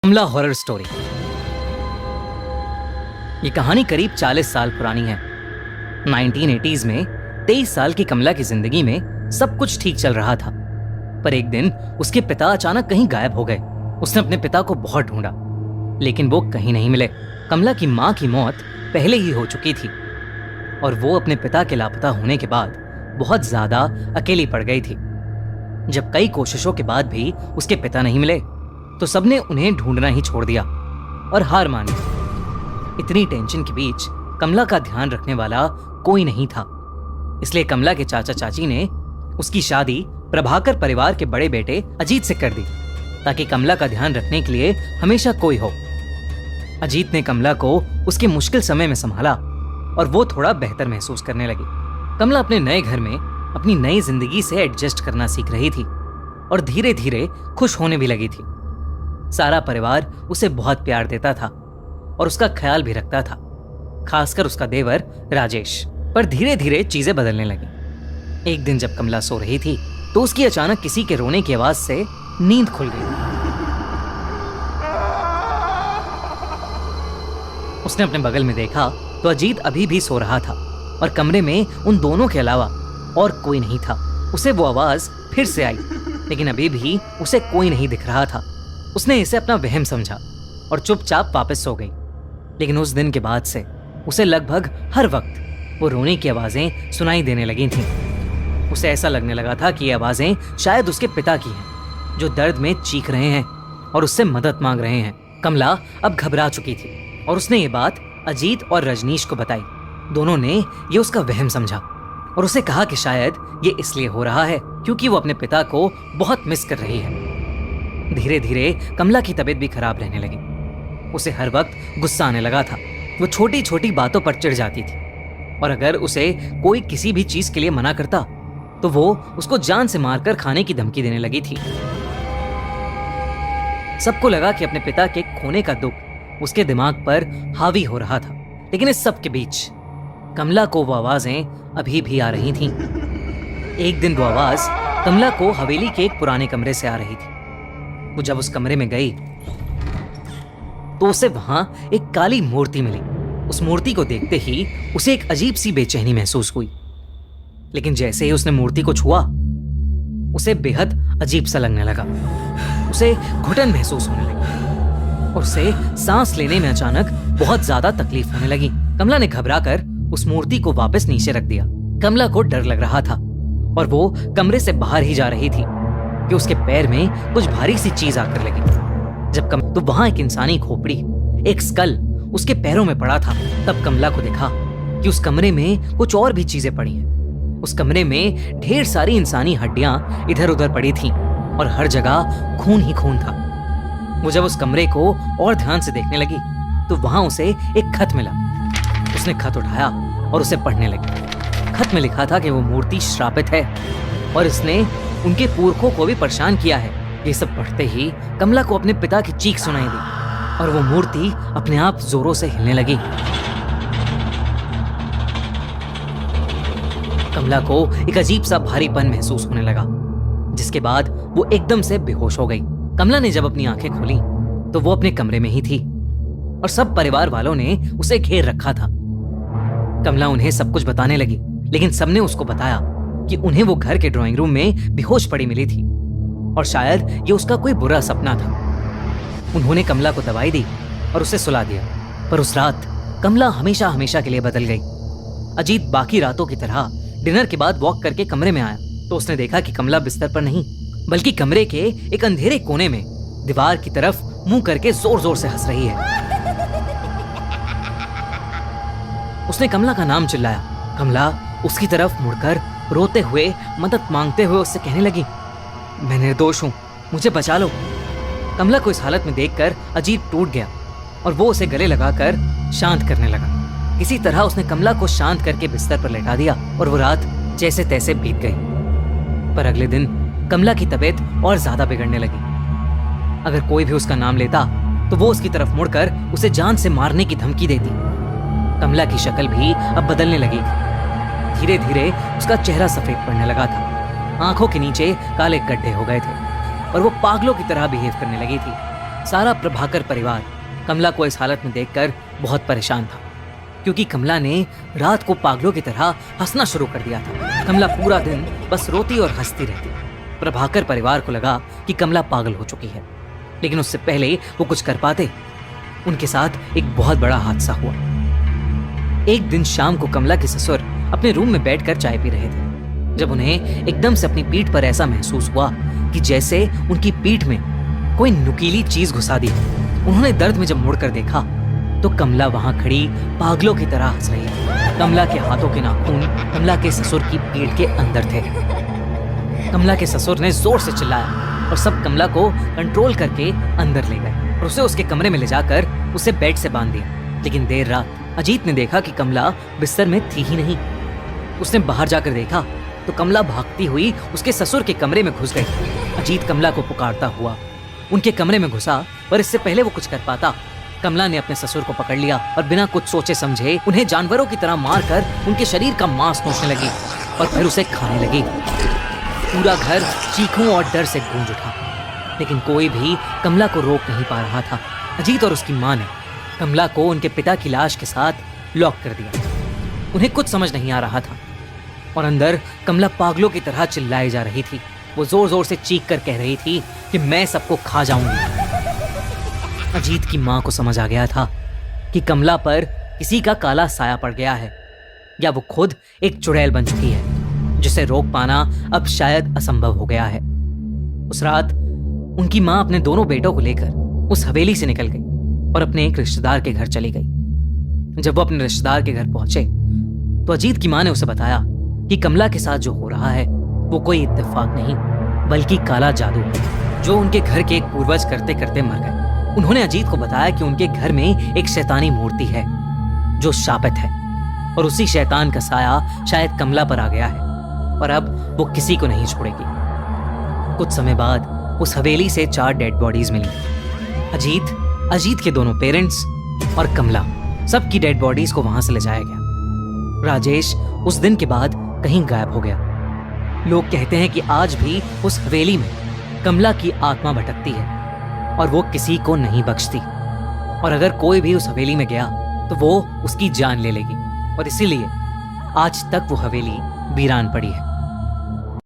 कमला horror story. ये कहानी करीब 40 साल पुरानी है। 1980s में 23 साल की कमला की जिंदगी में सब कुछ ठीक चल रहा था, पर एक दिन उसके पिता अचानक कहीं गायब हो गए। उसने अपने पिता को बहुत ढूंढा, लेकिन वो कहीं नहीं मिले। कमला की माँ की मौत पहले ही हो चुकी थी और वो अपने पिता के लापता होने के बाद बहुत ज्यादा अकेली पड़ गई थी। जब कई कोशिशों के बाद भी उसके पिता नहीं मिले तो सबने उन्हें ढूंढना ही छोड़ दिया और हार मान ली। इतनी टेंशन के बीच कमला का ध्यान रखने वाला कोई नहीं था, इसलिए कमला के चाचा चाची ने उसकी शादी प्रभाकर परिवार के बड़े बेटे अजीत से कर दी, ताकि कमला का ध्यान रखने के लिए हमेशा कोई हो। अजीत ने कमला को उसके मुश्किल समय में संभाला और वो थोड़ा बेहतर महसूस करने लगी। कमला अपने नए घर में अपनी नई जिंदगी से एडजस्ट करना सीख रही थी और धीरे धीरे खुश होने भी लगी थी। सारा परिवार उसे बहुत प्यार देता था और उसका ख्याल भी रखता था, खासकर उसका देवर राजेश। पर धीरे धीरे चीजें बदलने लगी। एक दिन जब कमला सो रही थी तो उसकी अचानक किसी के रोने की आवाज से नींद खुल गई। उसने अपने बगल में देखा तो अजीत अभी भी सो रहा था और कमरे में उन दोनों के अलावा और कोई नहीं था। उसे वो आवाज फिर से आई, लेकिन अभी भी उसे कोई नहीं दिख रहा था। उसने इसे अपना वहम समझा और चुपचाप वापस सो गई। लेकिन उस दिन के बाद से उसे लगभग हर वक्त वो रोने की आवाजें सुनाई देने लगी थीं। उसे ऐसा लगने लगा था कि ये आवाजें शायद उसके पिता की हैं, जो दर्द में चीख रहे हैं और उससे मदद मांग रहे हैं। कमला अब घबरा चुकी थी और उसने ये बात अजीत और रजनीश को बताई। दोनों ने ये उसका वहम समझा और उसे कहा कि शायद ये इसलिए हो रहा है क्योंकि वो अपने पिता को बहुत मिस कर रही है। धीरे धीरे कमला की तबीयत भी खराब रहने लगी। उसे हर वक्त गुस्सा आने लगा था। वो छोटी छोटी बातों पर चिढ़ जाती थी और अगर उसे कोई किसी भी चीज के लिए मना करता तो वो उसको जान से मारकर खाने की धमकी देने लगी थी। सबको लगा कि अपने पिता के खोने का दुख उसके दिमाग पर हावी हो रहा था, लेकिन इस सब के बीच कमला को वो आवाजें अभी भी आ रही थीं। एक दिन वो आवाज कमला को हवेली के एक पुराने कमरे से आ रही थी। वो जब उस कमरे में गई तो उसे वहां एक काली मूर्ति मिली। उस मूर्ति को देखते ही उसे एक अजीब सी बेचैनी महसूस हुई, लेकिन जैसे ही उसने मूर्ति को छुआ उसे बेहद अजीब सा लगने लगा। उसे घुटन महसूस होने लगी और उसे सांस लेने में अचानक बहुत ज्यादा तकलीफ होने लगी। कमला ने घबराकर उस मूर्ति को वापस नीचे रख दिया। कमला को डर लग रहा था और वो कमरे से बाहर ही जा रही थी कि उसके पैर में कुछ भारी सी चीज आकर लगी। जब तो वहां एक इंसानी खोपड़ी, एक स्कल उसके पैरों में पड़ा था। तब कमला को देखा कि उस कमरे में कुछ और भी चीजें पड़ी हैं। उस कमरे में ढेर सारी इंसानी हड्डियां इधर उधर पड़ी थीं और हर जगह खून ही खून था। वो जब उस कमरे को और ध्यान से देखने लगी तो वहां उसे एक खत मिला। उसने खत उठाया और उसे पढ़ने लगी। खत में लिखा था कि वो मूर्ति श्रापित है और इसने उनके पुरखों को भी परेशान किया है। ये सब पढ़ते ही कमला को अपने पिता की चीख सुनाई दी और वो मूर्ति अपने आप जोरों से हिलने लगी। कमला को एक अजीब सा भारीपन महसूस होने लगा, जिसके बाद वो एकदम से बेहोश हो गई। कमला ने जब अपनी आंखें खोली तो वो अपने कमरे में ही थी और सब परिवार वालों ने उसे घेर रखा था। कमला उन्हें सब कुछ बताने लगी, लेकिन सबने उसको बताया कि उन्हें वो घर के ड्राइंग रूम में बेहोश पड़ी मिली थी और शायद ये उसका कोई बुरा सपना था। उन्होंने कमला को दवाई दी और उसे सुला दिया, पर उस रात कमला हमेशा हमेशा के लिए बदल गई। अजीत बाकी रातों की तरह डिनर के बाद वॉक करके कमरे में आया तो उसने देखा कि कमला बिस्तर पर नहीं, बल्कि कमरे के एक अंधेरे कोने में दीवार की तरफ मुंह करके जोर जोर से हंस रही है। उसने कमला का नाम चिल्लाया। कमला उसकी तरफ मुड़कर रोते हुए, मदद मांगते हुए उससे कहने लगी, मैं निर्दोष हूं, मुझे बचा लो। कमला को इस हालत में देखकर अजीत टूट गया और वो उसे गले लगाकर शांत करने लगा। किसी तरह उसने कमला को शांत करके बिस्तर पर लेटा दिया और वो रात जैसे तैसे बीत गई। पर अगले दिन कमला की तबीयत और ज्यादा बिगड़ने लगी। अगर कोई भी उसका नाम लेता तो वो उसकी तरफ मुड़कर उसे जान से मारने की धमकी देती। कमला की शक्ल भी अब बदलने लगी थी। धीरे धीरे उसका चेहरा सफेद पड़ने लगा था, आंखों के नीचे काले गड्ढे हो गए थे और वो पागलों की तरह बिहेव करने लगी थी। सारा प्रभाकर परिवार कमला को इस हालत में देखकर बहुत परेशान था, क्योंकि कमला ने रात को पागलों की तरह हंसना शुरू कर दिया था। कमला पूरा दिन बस रोती और हंसती रहती। प्रभाकर परिवार को लगा कि कमला पागल हो चुकी है, लेकिन उससे पहले वो कुछ कर पाते, उनके साथ एक बहुत बड़ा हादसा हुआ। एक दिन शाम को कमला के ससुर अपने रूम में बैठकर चाय पी रहे थे, जब उन्हें एकदम से अपनी पीठ पर ऐसा महसूस हुआ कि जैसे उनकी पीठ में कोई नुकीली चीज घुसा दी। उन्होंने दर्द में जब मुड़कर देखा तो कमला वहां खड़ी पागलों की तरह हंस रही है। कमला के हाथों के नाखून कमला के ससुर की पीठ के अंदर थे। कमला के ससुर ने जोर से चिल्लाया और सब कमला को कंट्रोल करके अंदर ले गए और उसे उसके कमरे में ले जाकर उसे बेड से बांध दिया। लेकिन देर रात अजीत ने देखा कि कमला बिस्तर में थी ही नहीं। उसने बाहर जाकर देखा तो कमला भागती हुई उसके ससुर के कमरे में घुस गई। अजीत कमला को पुकारता हुआ उनके कमरे में घुसा, पर इससे पहले वो कुछ कर पाता, कमला ने अपने ससुर को पकड़ लिया और बिना कुछ सोचे समझे उन्हें जानवरों की तरह मारकर उनके शरीर का मांस नोचने लगी और फिर उसे खाने लगी। पूरा घर चीखों और डर से गूंज उठा, लेकिन कोई भी कमला को रोक नहीं पा रहा था। अजीत और उसकी मां ने कमला को उनके पिता की लाश के साथ लॉक कर दिया। उन्हें कुछ समझ नहीं आ रहा था और अंदर कमला पागलों की तरह चिल्लाई जा रही थी। वो जोर जोर से चीख कर कह रही थी कि मैं सबको खा जाऊंगी। अजीत की मां को समझ आ गया था कि कमला पर किसी का काला साया पड़ गया है, या वो खुद एक चुड़ैल बन चुकी है, जिसे रोक पाना अब शायद असंभव हो गया है। उस रात उनकी मां अपने दोनों बेटों को लेकर उस हवेली से निकल गई और अपने एक रिश्तेदार के घर चली गई। जब वो अपने रिश्तेदार के घर पहुंचे तो अजीत की मां ने उसे बताया कि कमला के साथ जो हो रहा है वो कोई इत्तेफाक नहीं, बल्कि काला जादू है, जो उनके घर के एक पूर्वज करते करते मर गए। उन्होंने अजीत को बताया कि उनके घर में एक शैतानी मूर्ति है जो शापित है और उसी शैतान का साया शायद कमला पर आ गया है और अब वो किसी को नहीं छोड़ेगी। कुछ समय बाद उस हवेली से 4 डेड बॉडीज मिली। अजीत के दोनों पेरेंट्स और कमला, सबकी डेड बॉडीज को वहां से ले जाया गया। राजेश उस दिन के बाद कहीं गायब हो गया। लोग कहते हैं कि आज भी उस हवेली में कमला की आत्मा भटकती है और वो किसी को नहीं बख्शती, और अगर कोई भी उस हवेली में गया तो वो उसकी जान ले लेगी, और इसीलिए आज तक वो हवेली वीरान पड़ी है।